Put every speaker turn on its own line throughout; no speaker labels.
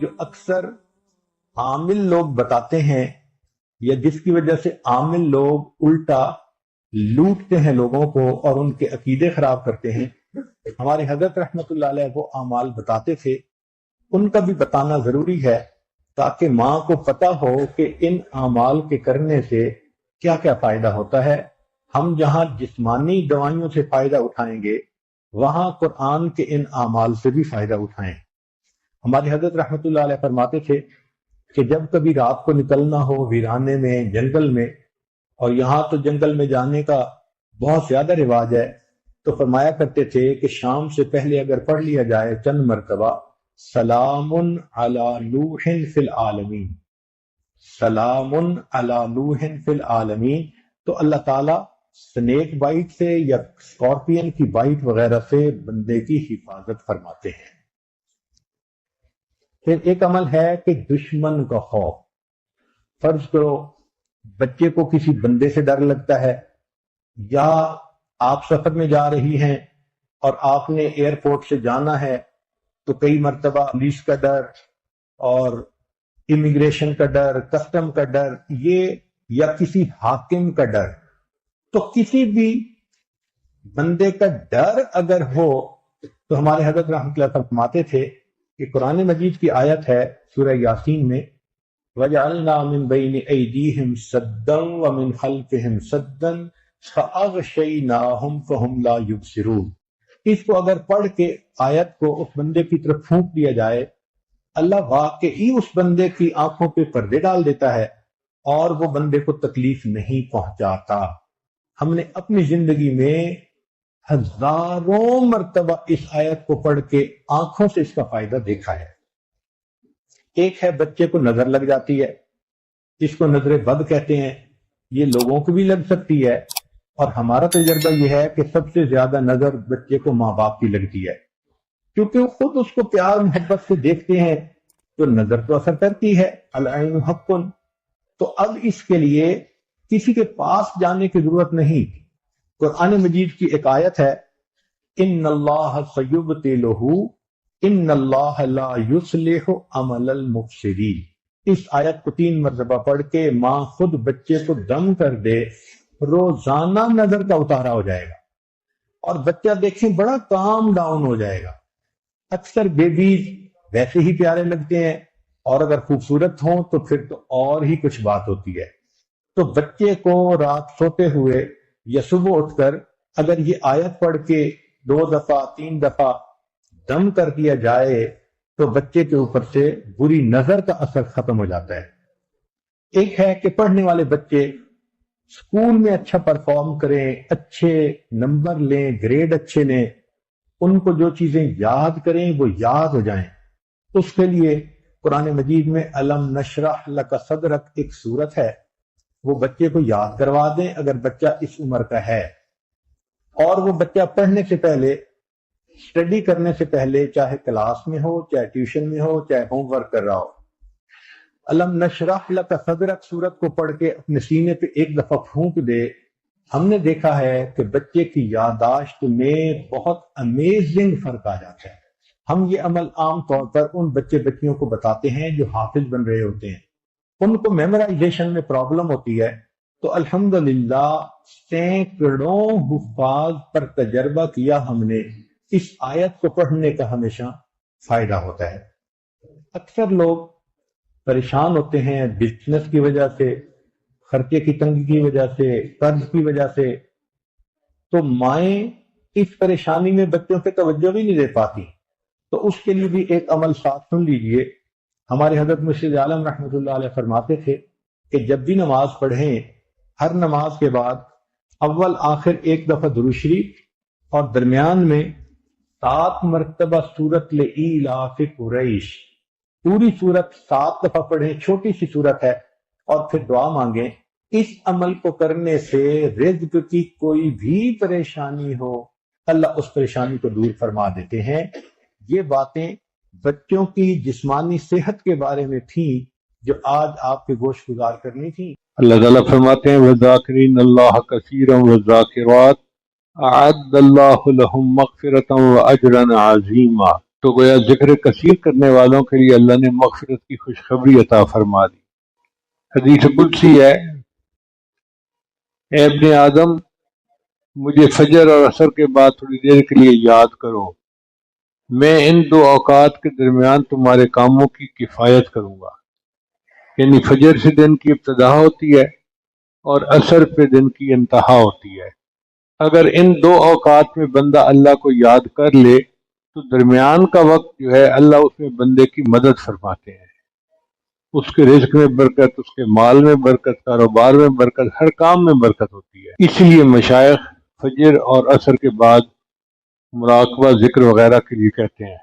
جو اکثر عامل لوگ بتاتے ہیں یا جس کی وجہ سے عامل لوگ الٹا لوٹتے ہیں لوگوں کو اور ان کے عقیدے خراب کرتے ہیں، ہمارے حضرت رحمت اللہ علیہ وہ اعمال بتاتے تھے، ان کا بھی بتانا ضروری ہے تاکہ ماں کو پتہ ہو کہ ان اعمال کے کرنے سے کیا کیا فائدہ ہوتا ہے۔ ہم جہاں جسمانی دوائیوں سے فائدہ اٹھائیں گے وہاں قرآن کے ان اعمال سے بھی فائدہ اٹھائیں۔ ہمارے حضرت رحمت اللہ علیہ فرماتے تھے کہ جب کبھی رات کو نکلنا ہو ویرانے میں، جنگل میں، اور یہاں تو جنگل میں جانے کا بہت زیادہ رواج ہے، تو فرمایا کرتے تھے کہ شام سے پہلے اگر پڑھ لیا جائے چند مرتبہ سلام علی نوح فی العالمین، سلام علی نوح فی العالمین، تو اللہ تعالیٰ سنیک بائٹ سے یا اسکارپین کی بائٹ وغیرہ سے بندے کی حفاظت فرماتے ہیں۔ پھر ایک عمل ہے کہ دشمن کا خوف۔ فرض کرو بچے کو کسی بندے سے ڈر لگتا ہے، یا آپ سفر میں جا رہی ہیں اور آپ نے ایئرپورٹ سے جانا ہے تو کئی مرتبہ پولیس کا ڈر اور امیگریشن کا ڈر، کسٹم کا ڈر، یہ یا کسی حاکم کا ڈر، تو کسی بھی بندے کا ڈر اگر ہو تو ہمارے حضرت رحمۃ اللہ فرماتے تھے کہ قرآن مجید کی آیت ہے سورہ یاسین میں وَجَعَلْنَا مِن بَيْنِ أَيْدِيهِمْ سَدًّا وَمِنْ خَلْفِهِمْ سَدًّا فَأَغْشَيْنَاهُمْ فَهُمْ لَا يُبْصِرُونَ۔ اس کو اگر پڑھ کے آیت کو اس بندے کی طرف پھونک دیا جائے، اللہ واقعی اس بندے کی آنکھوں پہ پردے ڈال دیتا ہے اور وہ بندے کو تکلیف نہیں پہنچاتا۔ ہم نے اپنی زندگی میں ہزاروں مرتبہ اس آیت کو پڑھ کے آنکھوں سے اس کا فائدہ دیکھا ہے۔ ایک ہے بچے کو نظر لگ جاتی ہے، جس کو نظر بد کہتے ہیں، یہ لوگوں کو بھی لگ سکتی ہے، اور ہمارا تجربہ یہ ہے کہ سب سے زیادہ نظر بچے کو ماں باپ کی لگتی ہے، کیونکہ وہ خود اس کو پیار محبت سے دیکھتے ہیں، تو نظر تو اثر کرتی ہے، العین حق۔ تو اب اس کے لیے کسی کے پاس جانے کی ضرورت نہیں۔ قرآن مجید کی ایک آیت ہے ان اللہ سیبطلہ ان اللہ لا یصلح عمل المفسدین۔ اس آیت کو 3 مرتبہ پڑھ کے ماں خود بچے کو دم کر دے، روزانہ نظر کا اتارا ہو جائے گا اور بچہ دیکھیں بڑا کام ڈاؤن ہو جائے گا۔ اکثر بیبیز ویسے ہی پیارے لگتے ہیں، اور اگر خوبصورت ہوں تو پھر تو اور ہی کچھ بات ہوتی ہے۔ تو بچے کو رات سوتے ہوئے یا صبح اٹھ کر اگر یہ آیت پڑھ کے 2 دفعہ 3 دفعہ دم کر دیا جائے تو بچے کے اوپر سے بری نظر کا اثر ختم ہو جاتا ہے۔ ایک ہے کہ پڑھنے والے بچے اسکول میں اچھا پرفارم کریں، اچھے نمبر لیں، گریڈ اچھے لیں، ان کو جو چیزیں یاد کریں وہ یاد ہو جائیں۔ اس کے لیے قرآن مجید میں الم نشرح لک صدرک ایک سورت ہے، وہ بچے کو یاد کروا دیں اگر بچہ اس عمر کا ہے، اور وہ بچہ پڑھنے سے پہلے، اسٹڈی کرنے سے پہلے، چاہے کلاس میں ہو، چاہے ٹیوشن میں ہو، چاہے ہوم ورک کر رہا ہو، الم نشرح لک صدرک سورت کو پڑھ کے اپنے سینے پہ ایک دفعہ پھونک دے۔ ہم نے دیکھا ہے کہ بچے کی یادداشت میں بہت امیزنگ فرق آ جاتا ہے۔ ہم یہ عمل عام طور پر ان بچے بچیوں کو بتاتے ہیں جو حافظ بن رہے ہوتے ہیں، ان کو میمورائزیشن میں پرابلم ہوتی ہے، تو الحمدللہ سینکڑوں حفاظ پر تجربہ کیا ہم نے، اس آیت کو پڑھنے کا ہمیشہ فائدہ ہوتا ہے۔ اکثر لوگ پریشان ہوتے ہیں بزنس کی وجہ سے، خرچے کی تنگی کی وجہ سے، قرض کی وجہ سے، تو مائیں اس پریشانی میں بچوں پہ توجہ بھی نہیں دے پاتی۔ تو اس کے لیے بھی ایک عمل ساتھ سن لیجئے۔ ہمارے حضرت مرشد عالم رحمۃ اللہ علیہ فرماتے تھے کہ جب بھی نماز پڑھیں، ہر نماز کے بعد اول آخر ایک دفعہ درود شریف اور درمیان میں 7 مرتبہ سورۃ لإیلاف قریش، پوری سورت 7 دفعہ پڑھیں، چھوٹی سی سورت ہے، اور پھر دعا مانگیں۔ اس عمل کو کرنے سے رزق کی کوئی بھی پریشانی ہو، اللہ اس پریشانی کو دور فرما دیتے ہیں۔ یہ باتیں بچوں کی جسمانی صحت کے بارے میں تھیں جو آج آپ کے گوش گزار کرنی تھی۔
اللہ تعالیٰ فرماتے ہیں وَذَاكِرِينَ اللَّهَ كَثِيرًا وَالذَّاكِرَاتِ أَعَدَّ اللَّهُ لَهُم مَغْفِرَةً وَأَجْرًا عَظِيمًا۔ تو گویا ذکر کثیر کرنے والوں کے لیے اللہ نے مغفرت کی خوشخبری عطا فرما دی۔ حدیث قدسی ہے، اے ابن آدم، مجھے فجر اور عصر کے بعد تھوڑی دیر کے لیے یاد کرو، میں ان دو اوقات کے درمیان تمہارے کاموں کی کفایت کروں گا۔ یعنی فجر سے دن کی ابتدا ہوتی ہے اور عصر پہ دن کی انتہا ہوتی ہے۔ اگر ان دو اوقات میں بندہ اللہ کو یاد کر لے تو درمیان کا وقت جو ہے اللہ اس میں بندے کی مدد فرماتے ہیں، اس کے رزق میں برکت، اس کے مال میں برکت، کاروبار میں برکت، ہر کام میں برکت ہوتی ہے۔ اس لیے مشائخ فجر اور عصر کے بعد مراقبہ ذکر وغیرہ کے لیے کہتے ہیں۔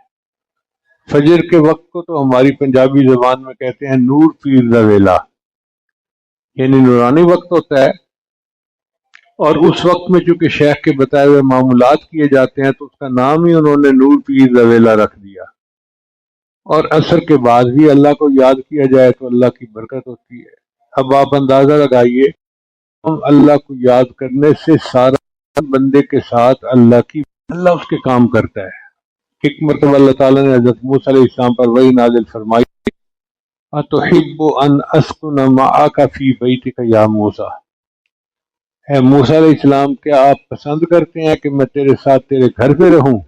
فجر کے وقت کو تو ہماری پنجابی زبان میں کہتے ہیں نور پیر دا ویلا، یعنی نورانی وقت ہوتا ہے، اور اس وقت میں چونکہ شیخ کے بتائے ہوئے معمولات کیے جاتے ہیں تو اس کا نام ہی انہوں نے نور پیر دا ویلا رکھ دیا۔ اور عصر کے بعد بھی اللہ کو یاد کیا جائے تو اللہ کی برکت ہوتی ہے۔ اب آپ اندازہ لگائیے، ہم اللہ کو یاد کرنے سے سارا بندے کے ساتھ اللہ اس کے کام کرتا ہے۔ ایک مرتبہ اللہ تعالیٰ نے حضرت موسیٰ علیہ السلام پر وحی نازل فرمائی، اَتُحِبُّ أَنْ أَسْكُنَ مَعَكَ فِي بَيْتِكَ يَا موسیٰ، اے موسیٰ علیہ السلام، کیا آپ پسند کرتے ہیں کہ میں تیرے ساتھ تیرے گھر پہ رہوں؟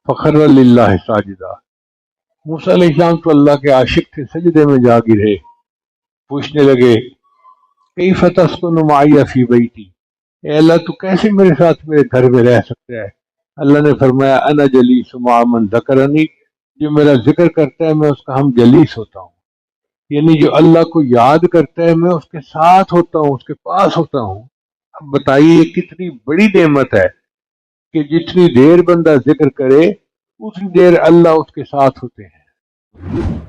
فَخَرَّ لِلَّهِ سَاجِدًا، موسیٰ علیہ السلام تو اللہ کے عاشق تھے، سجدے میں جا گرے، پوچھنے لگے کیف تسکن معی فی بیتی، اے اللہ تو کیسے میرے ساتھ میرے گھر میں رہ سکتا ہے؟ اللہ نے فرمایا انا جلیس مع من ذکرنی، جو میرا ذکر کرتا ہے میں اس کا ہم جلیس ہوتا ہوں، یعنی جو اللہ کو یاد کرتا ہے میں اس کے ساتھ ہوتا ہوں، اس کے پاس ہوتا ہوں۔ اب بتائیے یہ کتنی بڑی نعمت ہے کہ جتنی دیر بندہ ذکر کرے اتنی دیر اللہ اس کے ساتھ ہوتے ہیں۔